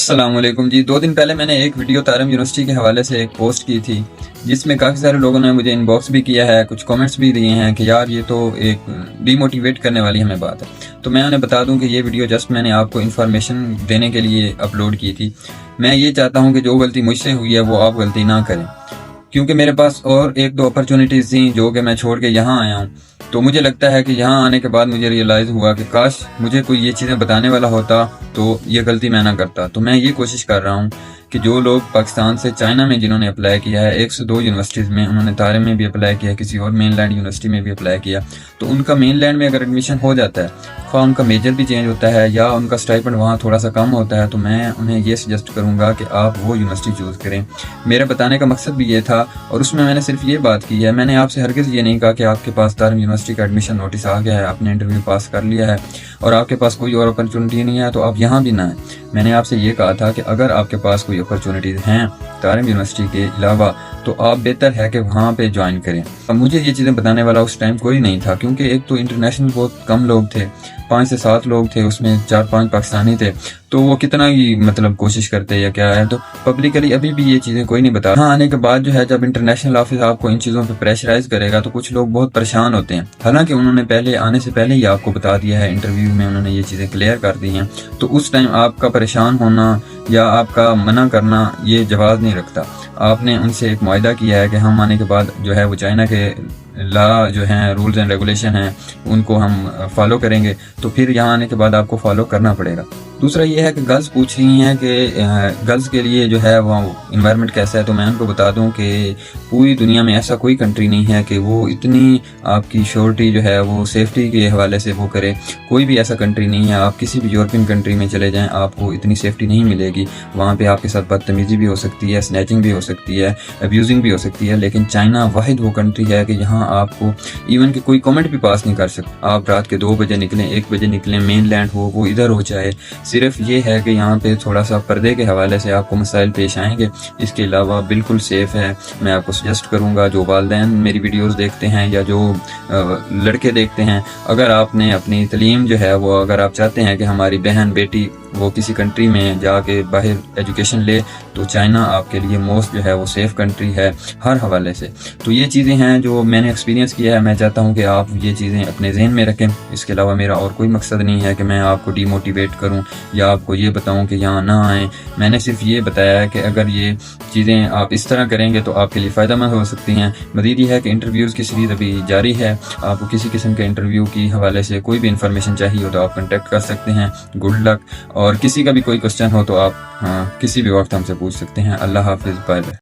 السلام علیکم جی 2 دن پہلے میں نے ایک ویڈیو تارم یونیورسٹی کے حوالے سے ایک پوسٹ کی تھی جس میں کافی سارے لوگوں نے مجھے ان باکس بھی کیا ہے، کچھ کامنٹس بھی دیے ہیں کہ یار یہ تو ایک ڈی موٹیویٹ کرنے والی ہمیں بات ہے۔ تو میں انہیں بتا دوں کہ یہ ویڈیو جسٹ میں نے آپ کو انفارمیشن دینے کے لیے اپلوڈ کی تھی۔ میں یہ چاہتا ہوں کہ جو غلطی مجھ سے ہوئی ہے وہ آپ غلطی نہ کریں، کیونکہ میرے پاس اور 1-2 اپرچونیٹیز تھیں جو کہ میں چھوڑ کے یہاں آیا ہوں۔ تو مجھے لگتا ہے کہ یہاں آنے کے بعد مجھے ریئلائز ہوا کہ کاش مجھے کوئی یہ چیزیں بتانے والا ہوتا تو یہ غلطی میں نہ کرتا۔ تو میں یہ کوشش کر رہا ہوں کہ جو لوگ پاکستان سے چائنا میں جنہوں نے اپلائی کیا ہے 102 یونیورسٹیز میں، انہوں نے طارم میں بھی اپلائی کیا، کسی اور مین لینڈ یونیورسٹی میں بھی اپلائی کیا، تو ان کا مین لینڈ میں اگر ایڈمیشن ہو جاتا ہے، خواہ ان کا میجر بھی چینج ہوتا ہے یا ان کا سٹائپنڈ وہاں تھوڑا سا کم ہوتا ہے، تو میں انہیں یہ سجیسٹ کروں گا کہ آپ وہ یونیورسٹی چوز کریں۔ میرا بتانے کا مقصد بھی یہ تھا، اور اس میں نے صرف یہ بات کی ہے، میں نے آپ سے ہرگز یہ نہیں کہا کہ آپ کے پاس طارم یونیورسٹی کا ایڈمیشن نوٹس آ گیا ہے، آپ نے انٹرویو پاس کر لیا ہے اور آپ کے پاس کوئی اور اپرچونٹی نہیں ہے تو آپ یہاں بھی نہ ہیں۔ میں نے آپ سے یہ کہا تھا کہ اگر آپ کے پاس کوئی اپرچونٹیز ہیں طارم یونیورسٹی کے علاوہ تو آپ بہتر ہے کہ وہاں پہ جوائن کریں۔ اب مجھے یہ چیزیں بتانے والا اس ٹائم کوئی نہیں تھا، کیونکہ ایک تو انٹرنیشنل بہت کم لوگ تھے، 5 سے 7 لوگ تھے، اس میں 4-5 پاکستانی تھے، تو وہ کتنا ہی کوشش کرتے یا کیا ہے، تو پبلکلی ابھی بھی یہ چیزیں کوئی نہیں بتا۔ یہاں آنے کے بعد جو ہے جب انٹرنیشنل آفس آپ کو ان چیزوں پہ پریشرائز کرے گا تو کچھ لوگ بہت پریشان ہوتے ہیں، حالانکہ انہوں نے پہلے آنے سے پہلے ہی آپ کو بتا دیا ہے، انٹرویو میں انہوں نے یہ چیزیں کلیئر کر دی ہیں، تو اس ٹائم آپ کا پریشان ہونا یا آپ کا منع کرنا یہ جواز نہیں رکھتا۔ آپ نے ان سے ایک معاہدہ کیا ہے کہ ہم آنے کے بعد جو ہے وہ چائنا کے لا جو ہیں رولز اینڈ ریگولیشن ہیں ان کو ہم فالو کریں گے، تو پھر یہاں آنے کے بعد آپ کو فالو کرنا پڑے گا۔ دوسرا یہ ہے کہ گرلز پوچھ رہی ہیں کہ گرلز کے لیے جو ہے وہ انوائرمنٹ کیسا ہے، تو میں ان کو بتا دوں کہ پوری دنیا میں ایسا کوئی کنٹری نہیں ہے کہ وہ اتنی آپ کی شیورٹی جو ہے وہ سیفٹی کے حوالے سے وہ کرے، کوئی بھی ایسا کنٹری نہیں ہے۔ آپ کسی بھی یورپین کنٹری میں چلے جائیں آپ کو اتنی سیفٹی نہیں ملے گی، وہاں پہ آپ کے ساتھ بدتمیزی بھی ہو سکتی ہے، سنیچنگ بھی ہو سکتی ہے، ابیوزنگ بھی ہو سکتی ہے، لیکن چائنا واحد وہ کنٹری ہے کہ یہاں آپ کو ایون کہ کوئی کامنٹ بھی پاس نہیں کر سکتے۔ آپ رات کے 2 بجے نکلیں، 1 بجے نکلیں، مین لینڈ ہو وہ ادھر ہو چاہے، صرف یہ ہے کہ یہاں پہ تھوڑا سا پردے کے حوالے سے آپ کو مسائل پیش آئیں گے، اس کے علاوہ بالکل سیف ہے۔ میں آپ کو سجیسٹ کروں گا جو والدین میری ویڈیوز دیکھتے ہیں یا جو لڑکے دیکھتے ہیں، اگر آپ نے اپنی تعلیم جو ہے وہ اگر آپ چاہتے ہیں کہ ہماری بہن بیٹی وہ کسی کنٹری میں جا کے باہر ایجوکیشن لے، تو چائنا آپ کے لیے موسٹ جو ہے وہ سیف کنٹری ہے ہر حوالے سے۔ تو یہ چیزیں ہیں جو میں نے ایکسپیرینس کیا ہے، میں چاہتا ہوں کہ آپ یہ چیزیں اپنے ذہن میں رکھیں۔ اس کے علاوہ میرا اور کوئی مقصد نہیں ہے کہ میں آپ کو ڈی موٹیویٹ کروں یا آپ کو یہ بتاؤں کہ یہاں نہ آئیں۔ میں نے صرف یہ بتایا ہے کہ اگر یہ چیزیں آپ اس طرح کریں گے تو آپ کے لیے فائدہ مند ہو سکتی ہیں۔ مزید یہ ہے کہ انٹرویوز کی سیریز ابھی جاری ہے، آپ کو کسی قسم کے انٹرویو کی حوالے سے کوئی بھی انفارمیشن چاہیے ہو تو آپ کنٹیکٹ کر سکتے ہیں۔ گڈ لک، اور کسی کا بھی کوئی کوسچن ہو تو آپ کسی بھی وقت ہم سے پوچھ سکتے ہیں۔ اللہ حافظ، بائے بائے۔